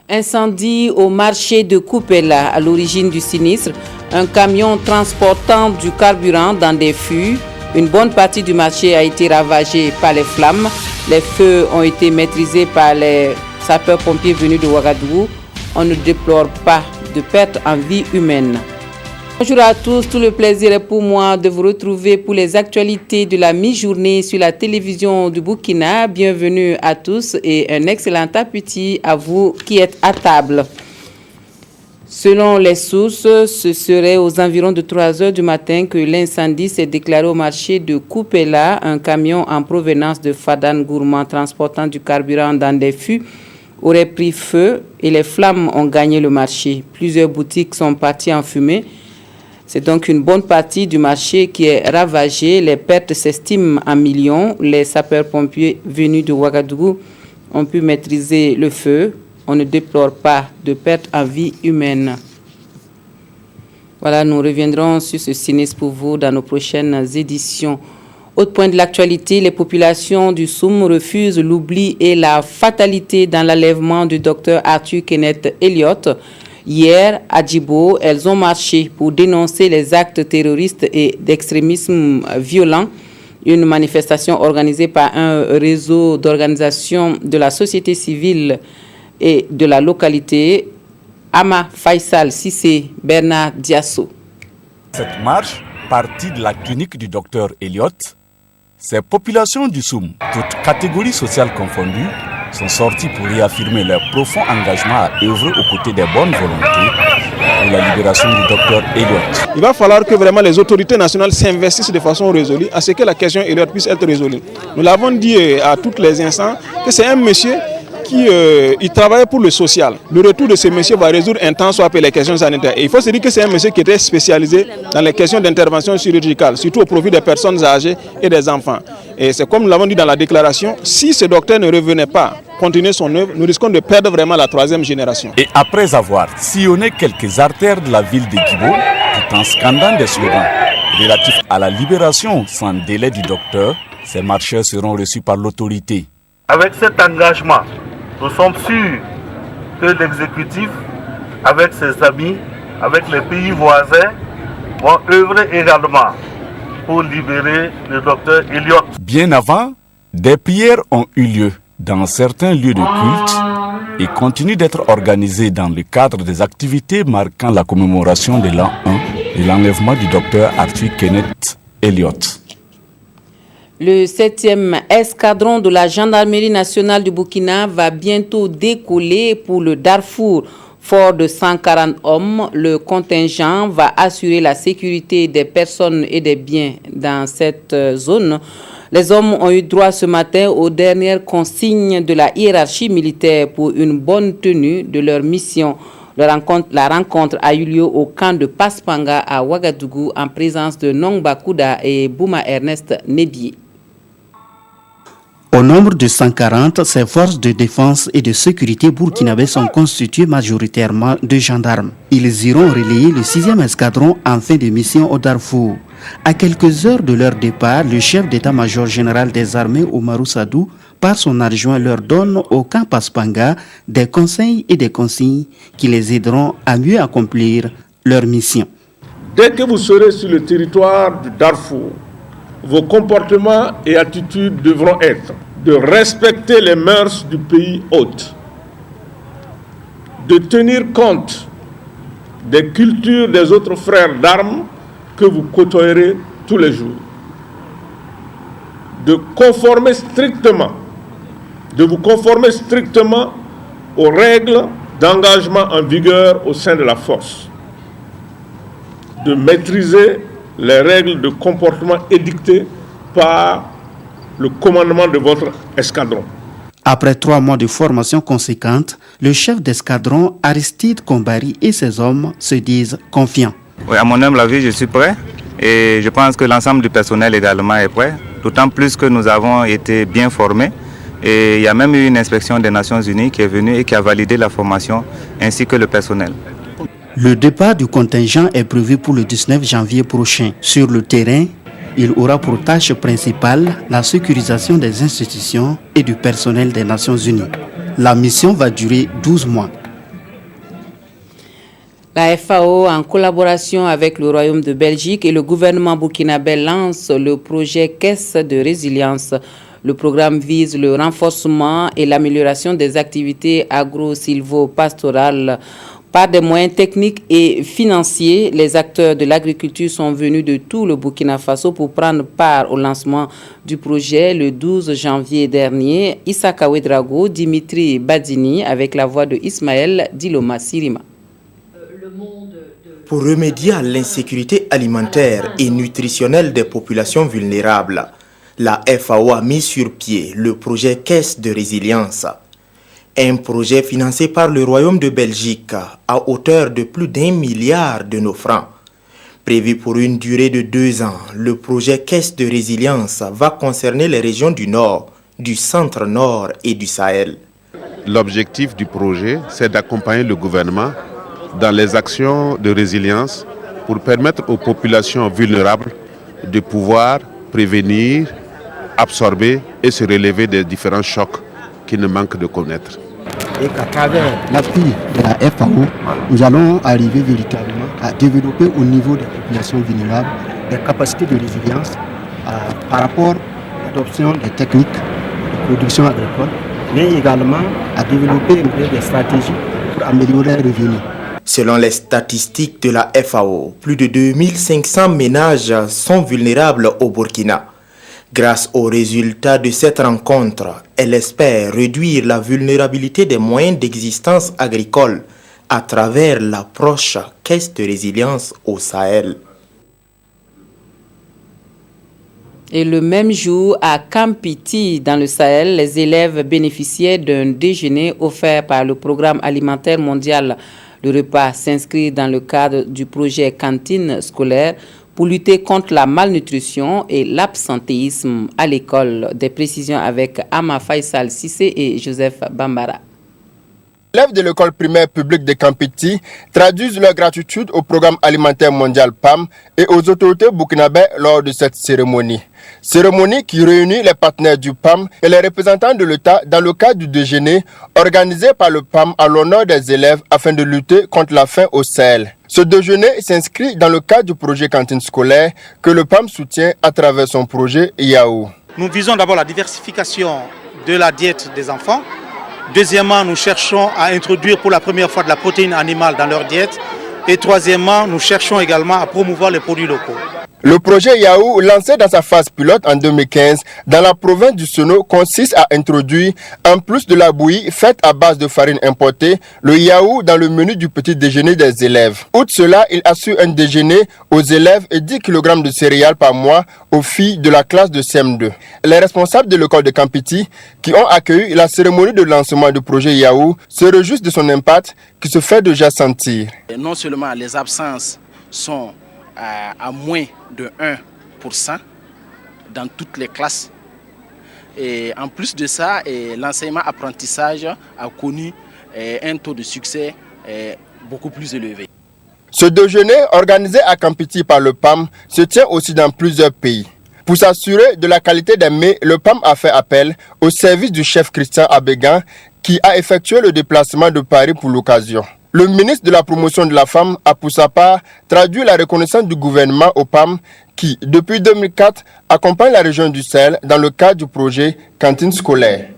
Incendie au marché de Coupella à l'origine du sinistre. Un camion transportant du carburant dans des fûts. Une bonne partie du marché a été ravagée par les flammes. Les feux ont été maîtrisés par les sapeurs-pompiers venus de Ouagadougou. On ne déplore pas de perte en vie humaine. Bonjour à tous, tout le plaisir est pour moi de vous retrouver pour les actualités de la mi-journée sur la télévision du Burkina. Bienvenue à tous et un excellent appétit à vous qui êtes à table. Selon les sources, ce serait aux environs de 3 heures du matin que l'incendie s'est déclaré au marché de Coupella. Un camion en provenance de Fadan Gourmand transportant du carburant dans des fûts aurait pris feu et les flammes ont gagné le marché. Plusieurs boutiques sont parties en fumée. C'est donc une bonne partie du marché qui est ravagée. Les pertes s'estiment en millions. Les sapeurs-pompiers venus de Ouagadougou ont pu maîtriser le feu. On ne déplore pas de pertes en vie humaine. Voilà, nous reviendrons sur ce sinistre pour vous dans nos prochaines éditions. Autre point de l'actualité, les populations du Soum refusent l'oubli et la fatalité dans l'enlèvement du docteur Arthur Kenneth Elliott. Hier, à Djibo, elles ont marché pour dénoncer les actes terroristes et d'extrémisme violent. Une manifestation organisée par un réseau d'organisations de la société civile et de la localité, Ama Faisal Sissé, Bernard Diasso. Cette marche, partie de la clinique du docteur Elliott, ces populations du Soum, toutes catégories sociales confondues, sont sortis pour réaffirmer leur profond engagement à œuvrer aux côtés des bonnes volontés pour la libération du docteur Elliott. Il va falloir que vraiment les autorités nationales s'investissent de façon résolue à ce que la question Elliott puisse être résolue. Nous l'avons dit à tous les instants que c'est un monsieur qui il travaillait pour le social. Le retour de ce monsieur va résoudre un temps soit les questions sanitaires. Et il faut se dire que c'est un monsieur qui était spécialisé dans les questions d'intervention chirurgicale, surtout au profit des personnes âgées et des enfants. Et c'est comme nous l'avons dit dans la déclaration, si ce docteur ne revenait pas continuer son œuvre, nous risquons de perdre vraiment la 3e génération. Et après avoir sillonné quelques artères de la ville de Djibo, tout en scandant des slogans relatifs à la libération sans délai du docteur, ces marcheurs seront reçus par l'autorité. Avec cet engagement, nous sommes sûrs que l'exécutif, avec ses amis, avec les pays voisins, vont œuvrer également pour libérer le docteur Elliott. Bien avant, des prières ont eu lieu dans certains lieux de culte et continuent d'être organisées dans le cadre des activités marquant la commémoration de l'an 1 de l'enlèvement du docteur Arthur Kenneth Elliott. Le 7e escadron de la gendarmerie nationale du Burkina va bientôt décoller pour le Darfour. Fort de 140 hommes, le contingent va assurer la sécurité des personnes et des biens dans cette zone. Les hommes ont eu droit ce matin aux dernières consignes de la hiérarchie militaire pour une bonne tenue de leur mission. La rencontre a eu lieu au camp de Paspanga à Ouagadougou en présence de Nongba Kouda et Bouma Ernest Nebié. Au nombre de 140, ces forces de défense et de sécurité burkinabées sont constituées majoritairement de gendarmes. Ils iront relayer le 6e escadron en fin de mission au Darfour. À quelques heures de leur départ, le chef d'état-major général des armées, Oumarou Sadou, par son adjoint, leur donne au camp Paspanga des conseils et des consignes qui les aideront à mieux accomplir leur mission. Dès que vous serez sur le territoire du Darfour, vos comportements et attitudes devront être de respecter les mœurs du pays hôte, de tenir compte des cultures des autres frères d'armes que vous côtoierez tous les jours, de vous conformer strictement aux règles d'engagement en vigueur au sein de la force, de maîtriser les règles de comportement édictées par le commandement de votre escadron. Après 3 mois de formation conséquente, le chef d'escadron Aristide Kombari et ses hommes se disent confiants. Oui, à mon humble avis, je suis prêt et je pense que l'ensemble du personnel également est prêt, d'autant plus que nous avons été bien formés et il y a même eu une inspection des Nations Unies qui est venue et qui a validé la formation ainsi que le personnel. Le départ du contingent est prévu pour le 19 janvier prochain. Sur le terrain, il aura pour tâche principale la sécurisation des institutions et du personnel des Nations Unies. La mission va durer 12 mois. La FAO, en collaboration avec le Royaume de Belgique et le gouvernement burkinabé, lance le projet Caisse de résilience. Le programme vise le renforcement et l'amélioration des activités agro-silvo-pastorales. Par des moyens techniques et financiers, les acteurs de l'agriculture sont venus de tout le Burkina Faso pour prendre part au lancement du projet le 12 janvier dernier. Issaka Ouedraogo, Dimitri Badini, avec la voix de Ismaël Diloma Sirima. Pour remédier à l'insécurité alimentaire et nutritionnelle des populations vulnérables, la FAO a mis sur pied le projet Caisse de résilience. Un projet financé par le Royaume de Belgique à hauteur de plus d'1 milliard de nos francs. Prévu pour une durée de 2 ans, le projet Caisse de résilience va concerner les régions du Nord, du Centre-Nord et du Sahel. L'objectif du projet, c'est d'accompagner le gouvernement dans les actions de résilience pour permettre aux populations vulnérables de pouvoir prévenir, absorber et se relever des différents chocs qui ne manquent de connaître. Et qu'à travers l'appui de la FAO, nous allons arriver véritablement à développer au niveau des populations vulnérables des capacités de résilience par rapport à l'adoption des techniques de production agricole, mais également à développer des stratégies pour améliorer les revenus. Selon les statistiques de la FAO, plus de 2500 ménages sont vulnérables au Burkina. Grâce aux résultats de cette rencontre, elle espère réduire la vulnérabilité des moyens d'existence agricole à travers l'approche Caisse de résilience au Sahel. Et le même jour, à Kampiti, dans le Sahel, les élèves bénéficiaient d'un déjeuner offert par le Programme alimentaire mondial. Le repas s'inscrit dans le cadre du projet Cantine scolaire pour lutter contre la malnutrition et l'absentéisme à l'école. Des précisions avec Ama Faisal Sissé et Joseph Bambara. Les élèves de l'école primaire publique de Kampiti traduisent leur gratitude au Programme alimentaire mondial PAM et aux autorités burkinabées lors de cette cérémonie. Cérémonie qui réunit les partenaires du PAM et les représentants de l'État dans le cadre du déjeuner organisé par le PAM à l'honneur des élèves afin de lutter contre la faim au Sahel. Ce déjeuner s'inscrit dans le cadre du projet Cantine scolaire que le PAM soutient à travers son projet Yaou. Nous visons d'abord la diversification de la diète des enfants. Deuxièmement, nous cherchons à introduire pour la première fois de la protéine animale dans leur diète. Et troisièmement, nous cherchons également à promouvoir les produits locaux. Le projet Yaou, lancé dans sa phase pilote en 2015 dans la province du Sono, consiste à introduire, en plus de la bouillie faite à base de farine importée, le Yaou dans le menu du petit déjeuner des élèves. Outre cela, il assure un déjeuner aux élèves et 10 kg de céréales par mois aux filles de la classe de CM2. Les responsables de l'école de Kampiti, qui ont accueilli la cérémonie de lancement du projet Yaou, se réjouissent de son impact qui se fait déjà sentir. Et non seulement les absences sont à moins de 1% dans toutes les classes. Et en plus de ça, l'enseignement-apprentissage a connu un taux de succès beaucoup plus élevé. Ce déjeuner, organisé à Kampiti par le PAM, se tient aussi dans plusieurs pays. Pour s'assurer de la qualité des mets, le PAM a fait appel au service du chef Christian Abégan qui a effectué le déplacement de Paris pour l'occasion. Le ministre de la Promotion de la Femme a pour sa part traduit la reconnaissance du gouvernement au PAM qui, depuis 2004, accompagne la région du Sahel dans le cadre du projet Cantine scolaire.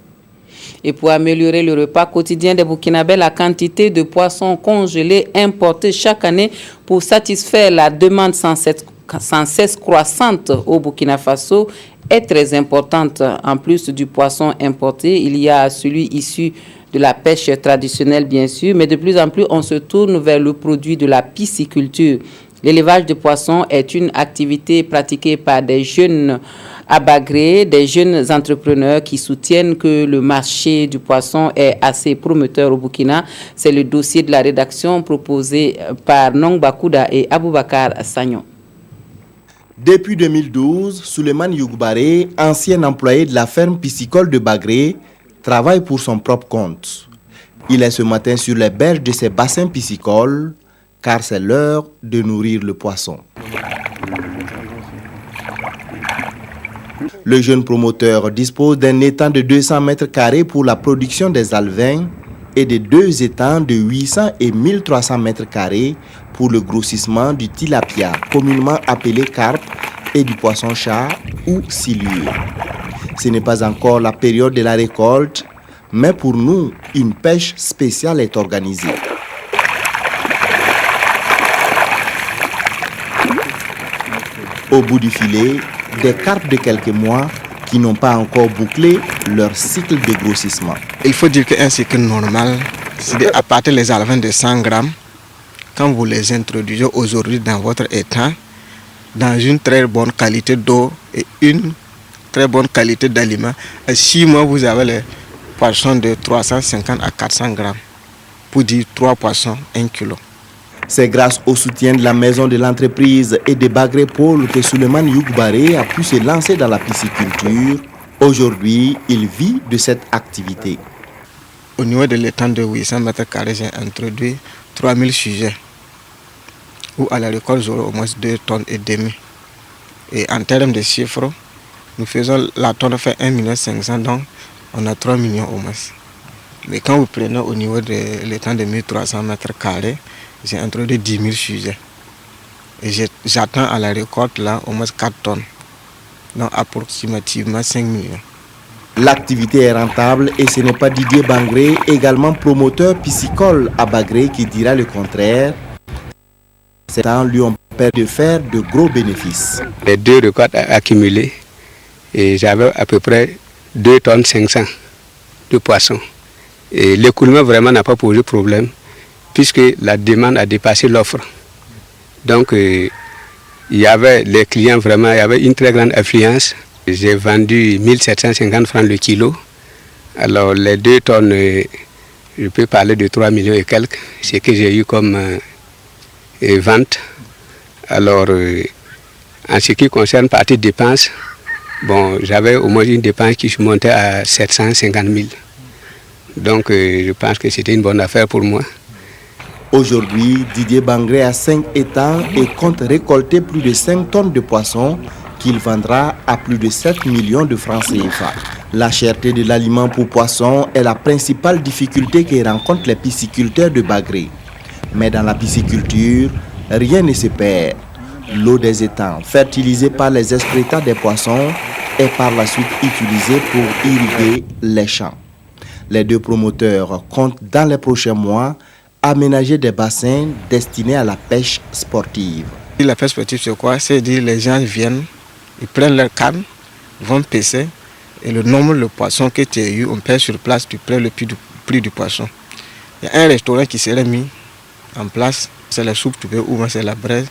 Et pour améliorer le repas quotidien des Burkinabés, la quantité de poissons congelés importés chaque année pour satisfaire la demande sans cesse croissante au Burkina Faso est très importante. En plus du poisson importé, il y a celui issu de la pêche traditionnelle, bien sûr, mais de plus en plus, on se tourne vers le produit de la pisciculture. L'élevage de poissons est une activité pratiquée par des jeunes à Bagré, des jeunes entrepreneurs qui soutiennent que le marché du poisson est assez prometteur au Burkina. C'est le dossier de la rédaction proposé par Nong Bakouda et Aboubakar Sagnon. Depuis 2012, Souleymane Yougbaré, ancien employé de la ferme piscicole de Bagré, travaille pour son propre compte. Il est ce matin sur les berges de ses bassins piscicoles, car c'est l'heure de nourrir le poisson. Le jeune promoteur dispose d'un étang de 200 mètres carrés pour la production des alevins et de 2 étangs de 800 et 1300 mètres carrés pour le grossissement du tilapia, communément appelé carpe, et du poisson-chat ou silure. Ce n'est pas encore la période de la récolte, mais pour nous, une pêche spéciale est organisée. Au bout du filet, des carpes de quelques mois qui n'ont pas encore bouclé leur cycle de grossissement. Il faut dire qu'un cycle normal, c'est à partir des alevins de 100 grammes, quand vous les introduisez aujourd'hui dans votre étang, dans une très bonne qualité d'eau et une très bonne qualité d'aliments, à 6 mois, vous avez les poissons de 350 à 400 grammes, pour dire 3 poissons, 1 kilo. C'est grâce au soutien de la maison de l'entreprise et de Bagré Pôle que Souleymane Yougbaré a pu se lancer dans la pisciculture. Aujourd'hui, il vit de cette activité. Au niveau de l'étang de 800 mètres carrés, j'ai introduit 3000 sujets, où à la récolte, j'aurai au moins 2 tonnes et demi. Et en termes de chiffres, nous faisons, la tonne fait 1 500 000, donc on a 3 millions au moins. Mais quand vous prenez au niveau de l'étang de 1300 mètres carrés, j'ai introduit 10 000 sujets. Et j'attends à la récolte là au moins 4 tonnes. Donc approximativement 5 millions. L'activité est rentable et ce n'est pas Didier Bangré, également promoteur piscicole à Bagré, qui dira le contraire. Ces temps lui ont permis de faire de gros bénéfices. Les 2 récoltes accumulées, et j'avais à peu près 2 tonnes 500 de poissons. Et l'écoulement vraiment n'a pas posé problème, puisque la demande a dépassé l'offre. Donc, il y avait les clients vraiment, il y avait une très grande affluence. J'ai vendu 1750 francs le kilo. Alors, les 2 tonnes, je peux parler de 3 millions et quelques, ce que j'ai eu comme vente. Alors, en ce qui concerne partie dépenses, bon, j'avais au moins une dépense qui se montait à 750 000. Donc, je pense que c'était une bonne affaire pour moi. Aujourd'hui, Didier Bangré a 5 étangs et compte récolter plus de 5 tonnes de poissons qu'il vendra à plus de 7 millions de francs CFA. La cherté de l'aliment pour poissons est la principale difficulté que rencontrent les pisciculteurs de Bagré. Mais dans la pisciculture, rien ne se perd. L'eau des étangs, fertilisée par les excrétants des poissons, est par la suite utilisée pour irriguer les champs. Les 2 promoteurs comptent dans les prochains mois aménager des bassins destinés à la pêche sportive. La pêche sportive, c'est quoi? C'est dire les gens viennent, ils prennent leur canne, vont pêcher, et le nombre de poissons que tu as eu, on pêche sur place, tu prends le prix du poisson. Il y a un restaurant qui serait mis en place, c'est la soupe, tu peux, ou c'est la braise.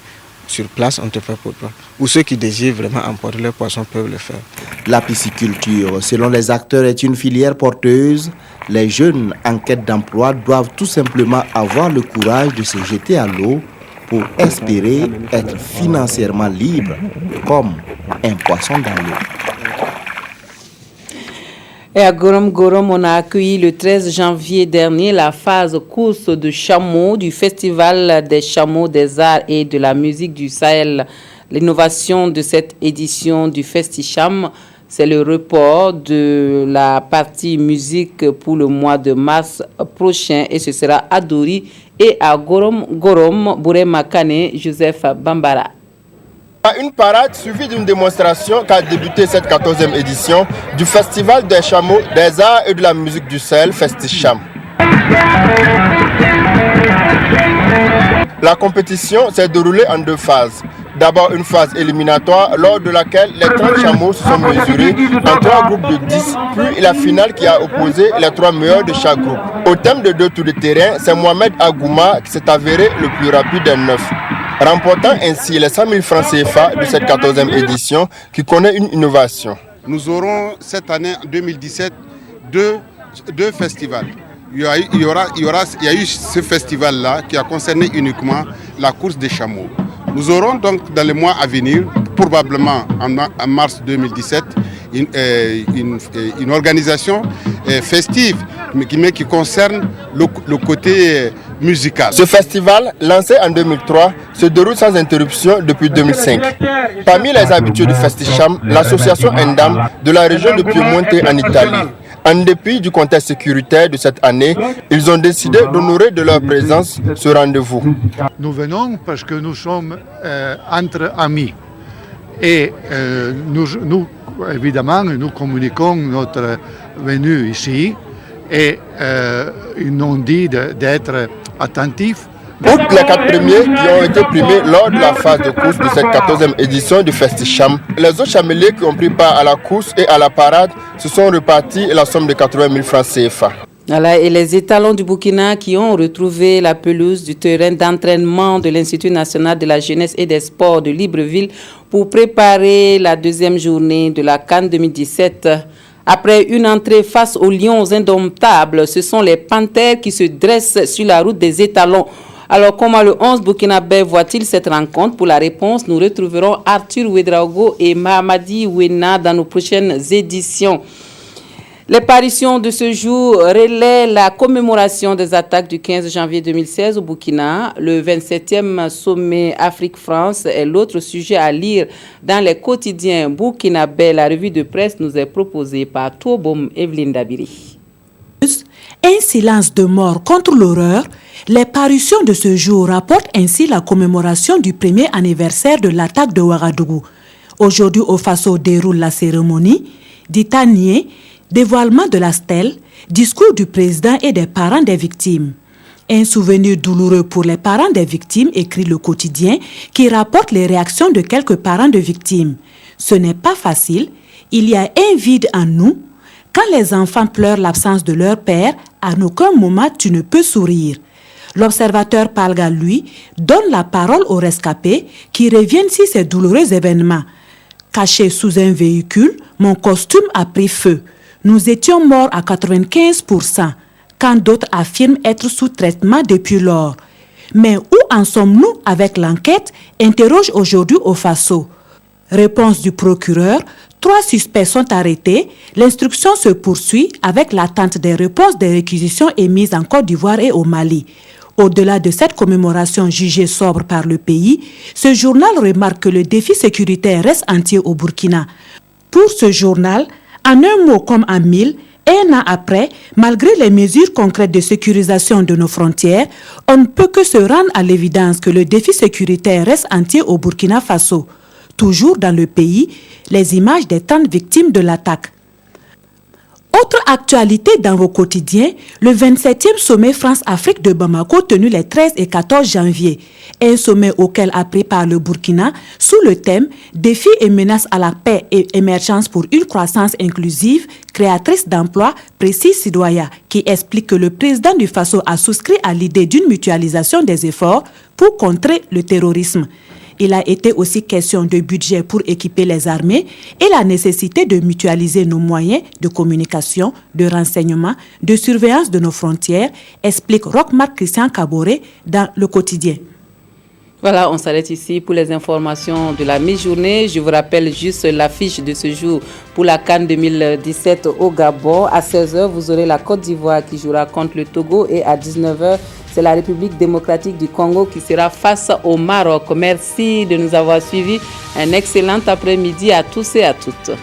Sur place, on te fait pour toi. Ou ceux qui désirent vraiment emporter leurs poissons peuvent le faire. La pisciculture, selon les acteurs, est une filière porteuse. Les jeunes en quête d'emploi doivent tout simplement avoir le courage de se jeter à l'eau pour espérer être financièrement libre, comme un poisson dans l'eau. Et à Gorom, on a accueilli le 13 janvier dernier la phase course de chameaux du Festival des chameaux des arts et de la musique du Sahel. L'innovation de cette édition du Festicham, c'est le report de la partie musique pour le mois de mars prochain, et ce sera à Dori et à Gorom, Bourema Kane, Joseph Bambara. Une parade suivie d'une démonstration qui a débuté cette 14e édition du Festival des chameaux, des arts et de la musique du Sahel, Festicham. La compétition s'est déroulée en 2 phases. D'abord une phase éliminatoire lors de laquelle les 30 chameaux se sont mesurés en 3 groupes de 10, puis la finale qui a opposé les 3 meilleurs de chaque groupe. Au thème de 2 tours de terrain, c'est Mohamed Agouma qui s'est avéré le plus rapide des 9. remportant ainsi les 100 000 francs CFA de cette 14e édition qui connaît une innovation. Nous aurons cette année, en 2017, deux festivals. Il y a eu ce festival-là qui a concerné uniquement la course des chameaux. Nous aurons donc dans les mois à venir, probablement en mars 2017, une organisation festive, mais qui concerne le côté musical. Ce festival, lancé en 2003, se déroule sans interruption depuis 2005. Parmi les habitués du Festicham, l'association Endam de la région de Piemonte en Italie. En dépit du contexte sécuritaire de cette année, ils ont décidé d'honorer de leur présence ce rendez-vous. Nous venons parce que nous sommes entre amis. Et nous, évidemment, nous communiquons notre venue ici et ils nous ont dit d'être attentifs. Outre les 4 premiers qui ont été primés lors de la phase de course de cette 14e édition du Festicham, les autres chameliers qui ont pris part à la course et à la parade se sont repartis la somme de 80 000 francs CFA. Voilà, et les étalons du Burkina qui ont retrouvé la pelouse du terrain d'entraînement de l'Institut national de la jeunesse et des sports de Libreville pour préparer la deuxième journée de la CAN 2017. Après une entrée face aux lions indomptables, ce sont les panthères qui se dressent sur la route des étalons. Alors, comment le 11 burkinabé voit-il cette rencontre? Pour la réponse, nous retrouverons Arthur Ouedraogo et Mahamadi Ouena dans nos prochaines éditions. Les parutions de ce jour relaient la commémoration des attaques du 15 janvier 2016 au Burkina. Le 27e sommet Afrique-France est l'autre sujet à lire dans les quotidiens burkinabés. La revue de presse nous est proposée par Touboum Evelyne Dabiri. Un silence de mort contre l'horreur. Les parutions de ce jour rapportent ainsi la commémoration du premier anniversaire de l'attaque de Ouagadougou. Aujourd'hui, au Faso déroule la cérémonie d'Itanier, dévoilement de la stèle, discours du président et des parents des victimes. Un souvenir douloureux pour les parents des victimes, écrit le quotidien, qui rapporte les réactions de quelques parents de victimes. Ce n'est pas facile, il y a un vide en nous. Quand les enfants pleurent l'absence de leur père, à aucun moment tu ne peux sourire. L'observateur Palga, lui, donne la parole aux rescapés qui reviennent sur ces douloureux événements. Caché sous un véhicule, mon costume a pris feu. Nous étions morts à 95%, quand d'autres affirment être sous traitement depuis lors. Mais où en sommes-nous avec l'enquête? Interroge aujourd'hui au Faso. Réponse du procureur, 3 suspects sont arrêtés. L'instruction se poursuit avec l'attente des réponses des réquisitions émises en Côte d'Ivoire et au Mali. Au-delà de cette commémoration jugée sobre par le pays, ce journal remarque que le défi sécuritaire reste entier au Burkina. Pour ce journal, en un mot comme en mille, un an après, malgré les mesures concrètes de sécurisation de nos frontières, on ne peut que se rendre à l'évidence que le défi sécuritaire reste entier au Burkina Faso. Toujours dans le pays, les images des 30 victimes de l'attaque. Autre actualité dans vos quotidiens, le 27e sommet France-Afrique de Bamako tenu les 13 et 14 janvier. Un sommet auquel a pris part le Burkina sous le thème « Défis et menaces à la paix et émergence pour une croissance inclusive, créatrice d'emplois », précise Sidoya, qui explique que le président du Faso a souscrit à l'idée d'une mutualisation des efforts pour contrer le terrorisme. Il a été aussi question de budget pour équiper les armées et la nécessité de mutualiser nos moyens de communication, de renseignement, de surveillance de nos frontières, explique Roch-Marc Christian Kaboré dans Le Quotidien. Voilà, on s'arrête ici pour les informations de la mi-journée. Je vous rappelle juste l'affiche de ce jour pour la CAN 2017 au Gabon. À 16h, vous aurez la Côte d'Ivoire qui jouera contre le Togo et à 19h, c'est la République démocratique du Congo qui sera face au Maroc. Merci de nous avoir suivis. Un excellent après-midi à tous et à toutes.